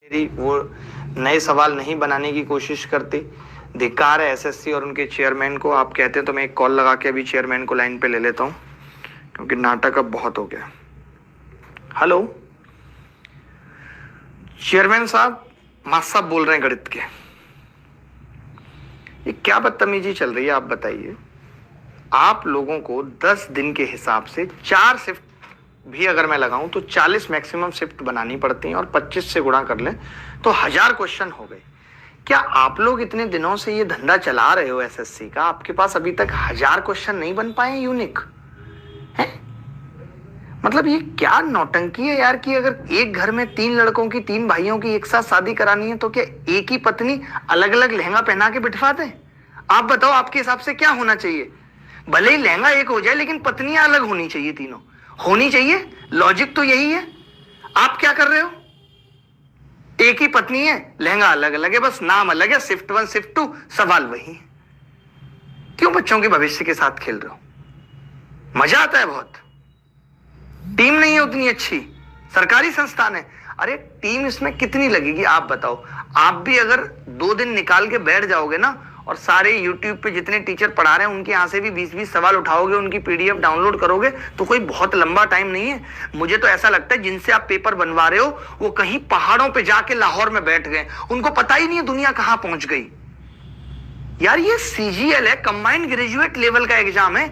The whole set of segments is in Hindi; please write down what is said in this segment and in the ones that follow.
वो नए सवाल नहीं बनाने की कोशिश करती। धिक्कार है एसएससी और उनके चेयरमैन को। आप कहते हैं तो मैं एक कॉल लगा के अभी चेयरमैन को लाइन पे ले लेता हूं, क्योंकि नाटक अब बहुत हो गया। हेलो चेयरमैन साहब, मास्टर साहब बोल रहे हैं गणित के। ये क्या बदतमीजी चल रही है, आप बताइए। आप लोगों को 10 दिन के हिसाब से 4 शिफ्ट भी अगर मैं लगाऊं तो 40 मैक्सिमम शिफ्ट बनानी पड़ती हैं, और 25 से गुणा कर लें तो 1000 क्वेश्चन हो गए। क्या आप लोग इतने दिनों से ये धंधा चला रहे हो एसएससी का, आपके पास अभी तक 1000 क्वेश्चन नहीं बन पाए यूनिक है? मतलब ये क्या नौटंकी है यार, कि अगर एक घर में 3 लड़कों की 3 भाइयों की एक साथ शादी करानी है तो क्या एक ही पत्नी अलग अलग लहंगा पहना के बिठवा दे? आप बताओ, आपके हिसाब से क्या होना चाहिए? भले ही लहंगा एक हो जाए, लेकिन पत्नियां अलग होनी चाहिए, तीनों होनी चाहिए। लॉजिक तो यही है। आप क्या कर रहे हो? एक ही पत्नी है, लहंगा अलग अलग है, बस नाम अलग है, शिफ्ट 1 शिफ्ट 2, सवाल वही है। क्यों बच्चों के भविष्य के साथ खेल रहे हो? मजा आता है बहुत। टीम नहीं है उतनी अच्छी, सरकारी संस्थान है। अरे टीम इसमें कितनी लगेगी आप बताओ। आप भी अगर 2 दिन निकाल के बैठ जाओगे ना, और सारे YouTube पे जितने टीचर पढ़ा रहे हैं उनके यहां से भी 20-20 सवाल उठाओगे, उनकी PDF डाउनलोड करोगे, तो कोई बहुत लंबा टाइम नहीं है। मुझे तो ऐसा लगता है जिनसे आप पेपर बनवा रहे हो वो कहीं पहाड़ों पे जाके लाहौर में बैठ गए, उनको पता ही नहीं है दुनिया कहां पहुंच गई। यार ये CGL है, कंबाइंड ग्रेजुएट लेवल का एग्जाम है।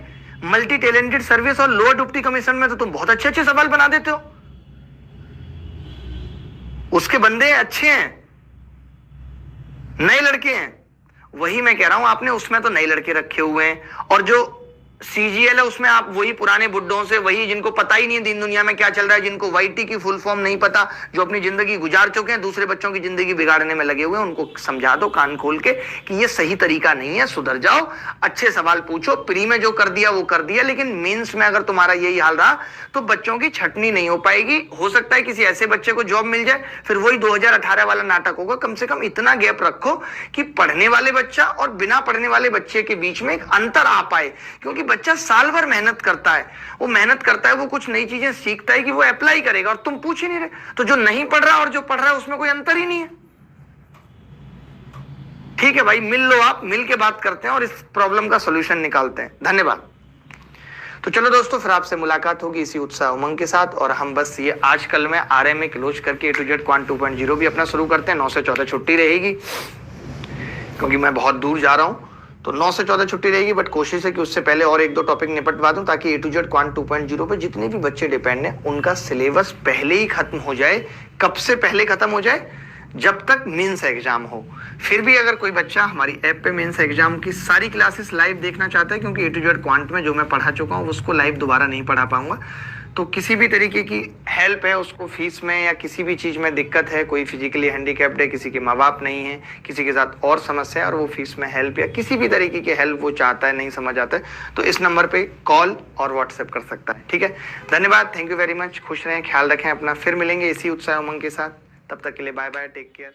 मल्टी टैलेंटेड सर्विस और लोअर डिप्टी कमीशन में तो तुम बहुत अच्छे अच्छे सवाल बना देते हो। उसके बंदे अच्छे हैं, नए लड़के हैं। वही मैं कह रहा हूं, आपने उसमें तो नए लड़के रखे हुए हैं, और जो CGL है उसमें आप वही पुराने बुड्ढों से, वही जिनको पता ही नहीं है दिन दुनिया में क्या चल रहा है, जिनको YT की फुल फॉर्म नहीं पता, जो अपनी जिंदगी गुजार चुके हैं, दूसरे बच्चों की जिंदगी बिगाड़ने में लगे हुए हैं, उनको समझा दो कान खोल के कि ये सही तरीका नहीं है, सुधर जाओ, अच्छे सवाल पूछो। प्री में जो कर दिया वो कर दिया, लेकिन मेंस में अगर तुम्हारा यही हाल रहा तो बच्चों की छटनी नहीं हो पाएगी। हो सकता है किसी ऐसे बच्चे को जॉब मिल जाए, फिर वही 2018 वाला नाटक होगा। कम से कम इतना गैप रखो कि पढ़ने वाले बच्चा और बिना पढ़ने वाले बच्चे के बीच में एक अंतर आ पाए, क्योंकि बच्चा साल भर मेहनत करता है, वो मेहनत करता है, वो कुछ नई चीजें सीखता है कि वो अप्लाई करेगा, और तुम पूछ ही नहीं रहे। तो जो नहीं पढ़ रहा और जो पढ़ रहा है उसमें कोई अंतर ही नहीं है। ठीक है भाई, मिल लो, आप मिल के बात करते हैं और इस प्रॉब्लम का सॉल्यूशन निकालते हैं। धन्यवाद। तो चलो दोस्तों, फिर आपसे मुलाकात होगी इसी उत्साह उमंग के साथ, और हम बस ये आजकल में RMA क्लोज करके A to Z क्वांट 2.0 भी अपना शुरू करते हैं। 9 से 14 छुट्टी रहेगी, क्योंकि मैं बहुत दूर जा रहा हूं, तो 9 से 14 छुट्टी रहेगी। बट कोशिश है कि उससे पहले और 1-2 टॉपिक निपटवा दूं, ताकि A to Z क्वांट 2.0 पे जितने भी बच्चे डिपेंड हैं उनका सिलेबस पहले ही खत्म हो जाए। कब से पहले खत्म हो जाए? जब तक मेंस एग्जाम हो। फिर भी अगर कोई बच्चा हमारी ऐप पे मेंस एग्जाम की सारी क्लासेस लाइव देखना चाहता है, क्योंकि A to Z क्वांट में जो मैं पढ़ा चुका हूँ उसको लाइव दोबारा नहीं पढ़ा पाऊंगा, तो किसी भी तरीके की हेल्प है, उसको फीस में या किसी भी चीज़ में दिक्कत है, कोई फिजिकली हैंडीकैप्ड है, किसी के माँ बाप नहीं है, किसी के साथ और समस्या है और वो फीस में हेल्प या किसी भी तरीके की हेल्प वो चाहता है, नहीं समझ आता है, तो इस नंबर पे कॉल और व्हाट्सएप कर सकता है। ठीक है, धन्यवाद, थैंक यू वेरी मच। खुश रहें, ख्याल रखें अपना। फिर मिलेंगे इसी उत्साह उमंग के साथ। तब तक के लिए बाय बाय, टेक केयर।